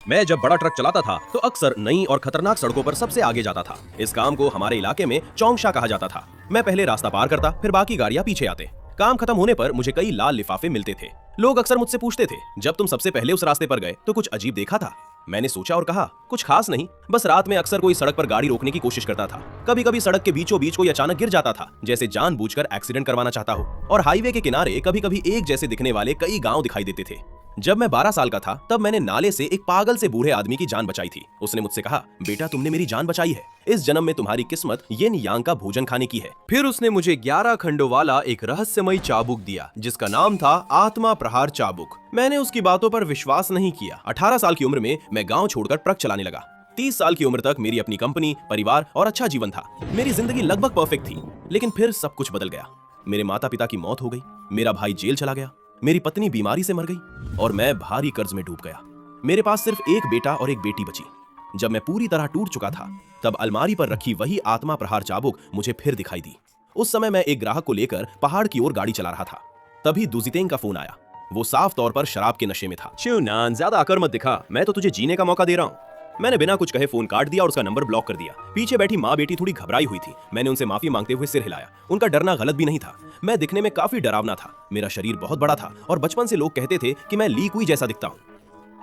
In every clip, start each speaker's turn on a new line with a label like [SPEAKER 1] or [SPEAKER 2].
[SPEAKER 1] मैं जब बड़ा ट्रक चलाता था तो अक्सर नई और खतरनाक सड़कों पर सबसे आगे जाता था। इस काम को हमारे इलाके में चौंगशा कहा जाता था। मैं पहले रास्ता पार करता, फिर बाकी गाड़ियां पीछे आते। काम खत्म होने पर मुझे कई लाल लिफाफे मिलते थे। लोग अक्सर मुझसे पूछते थे, जब तुम सबसे पहले उस रास्ते पर गए तो कुछ अजीब देखा था? मैंने सोचा और कहा, कुछ खास नहीं, बस रात में अक्सर कोई सड़क पर गाड़ी रोकने की कोशिश करता था। कभी कभी सड़क के बीचों बीच कोई अचानक गिर जाता था, जैसे जानबूझकर एक्सीडेंट करवाना चाहता हो। और हाईवे के किनारे कभी कभी एक जैसे दिखने वाले कई गांव दिखाई देते थे। जब मैं 12 साल का था तब मैंने नाले से एक पागल से बूढ़े आदमी की जान बचाई थी। उसने मुझसे कहा, बेटा तुमने मेरी जान बचाई है, इस जन्म में तुम्हारी किस्मत यिन यांग का भोजन खाने की है। फिर उसने मुझे 11 खंडों वाला एक रहस्यमयी चाबुक दिया जिसका नाम था आत्मा प्रहार चाबुक। मैंने उसकी बातों पर विश्वास नहीं किया। 18 साल की उम्र में मैं गाँव छोड़कर ट्रक चलाने लगा। 30 साल की उम्र तक मेरी अपनी कंपनी, परिवार और अच्छा जीवन था। मेरी जिंदगी लगभग परफेक्ट थी, लेकिन फिर सब कुछ बदल गया। मेरे माता पिता की मौत हो गई, मेरा भाई जेल चला गया, मेरी पत्नी बीमारी से मर गई और मैं भारी कर्ज में डूब गया। मेरे पास सिर्फ एक बेटा और एक बेटी बची। जब मैं पूरी तरह टूट चुका था तब अलमारी पर रखी वही आत्मा प्रहार चाबुक मुझे फिर दिखाई दी। उस समय मैं एक ग्राहक को लेकर पहाड़ की ओर गाड़ी चला रहा था। तभी दुजितेंग का फोन आया। वो साफ तौर पर शराब के नशे में था। च्यूनान, ज्यादा अकड़ मत दिखा, मैं तो तुझे जीने का मौका दे रहा हूँ। मैंने बिना कुछ कहे फोन काट दिया और उसका नंबर ब्लॉक कर दिया। पीछे बैठी माँ बेटी थोड़ी घबराई हुई थी। मैंने उनसे माफी मांगते हुए सिर हिलाया। उनका डरना गलत भी नहीं था। मैं दिखने में काफी डरावना था। मेरा शरीर बहुत बड़ा था और बचपन से लोग कहते थे कि मैं ली कुई जैसा दिखता हूँ।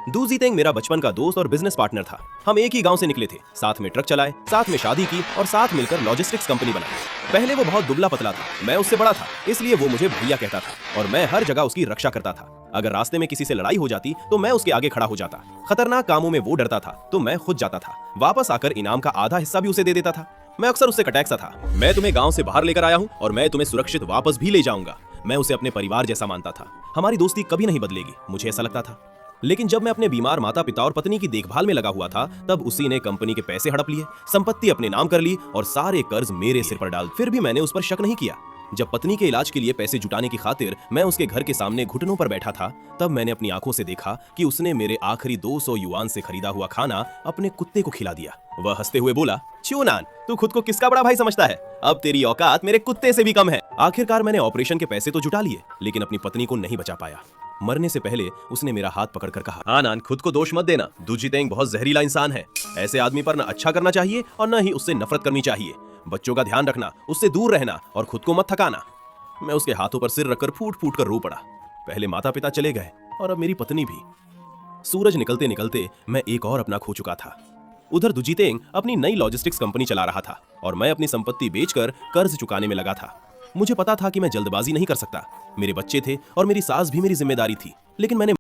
[SPEAKER 1] दुजितेंग मेरा बचपन का दोस्त और बिजनेस पार्टनर था। हम एक ही गांव से निकले थे, साथ में ट्रक चलाए, साथ में शादी की और साथ मिलकर लॉजिस्टिक्स कंपनी बनाई। पहले वो बहुत दुबला पतला था, मैं उससे बड़ा था, इसलिए वो मुझे भैया कहता था और मैं हर जगह उसकी रक्षा करता था। अगर रास्ते में किसी से लड़ाई हो जाती तो मैं उसके आगे खड़ा हो जाता। खतरनाक कामों में वो डरता था तो मैं खुद जाता था। वापस आकर इनाम का आधा हिस्सा भी उसे दे देता था। मैं अक्सर उससे कटैक सा था। मैं तुम्हें गांव से बाहर लेकर आया हूँ और मैं तुम्हें सुरक्षित वापस भी ले जाऊंगा। मैं उसे अपने परिवार जैसा मानता था। हमारी दोस्ती कभी नहीं बदलेगी, मुझे ऐसा लगता था। लेकिन जब मैं अपने बीमार माता पिता और पत्नी की देखभाल में लगा हुआ था तब उसी ने कंपनी के पैसे हड़प लिए, संपत्ति अपने नाम कर ली और सारे कर्ज मेरे सिर पर डाल। फिर भी मैंने उस पर शक नहीं किया। जब पत्नी के इलाज के लिए पैसे जुटाने की खातिर मैं उसके घर के सामने घुटनों पर बैठा था तब मैंने अपनी आंखों से देखा कि उसने मेरे आखिरी 200 युआन से खरीदा हुआ खाना अपने कुत्ते को खिला दिया। वह हंसते हुए बोला, च्यूनान, तू खुद को किसका बड़ा भाई समझता है? अब तेरी औकात मेरे कुत्ते से भी कम है। आखिरकार मैंने ऑपरेशन के पैसे तो जुटा लिए, लेकिन अपनी पत्नी को नहीं बचा पाया। मरने से पहले उसने मेरा हाथ पकड़कर कहा, हाँ नान, खुद को दोष मत देना। दुजितेंग बहुत जहरीला इंसान है। ऐसे आदमी पर न अच्छा करना चाहिए और न ही उससे नफरत करनी चाहिए। बच्चों का ध्यान रखना, उससे दूर रहना और खुद को मत थकाना। मैं उसके हाथों पर सिर रखकर फूट फूट कर रो पड़ा। पहले माता पिता चले गए और अब मेरी पत्नी भी। सूरज निकलते निकलते मैं एक और अपना खो चुका था। उधर दुजितेंग अपनी नई लॉजिस्टिक्स कंपनी चला रहा था और मैं अपनी संपत्ति बेचकर कर्ज चुकाने में लगा था। मुझे पता था कि मैं जल्दबाजी नहीं कर सकता। मेरे बच्चे थे और मेरी सास भी मेरी जिम्मेदारी थी, लेकिन मैंने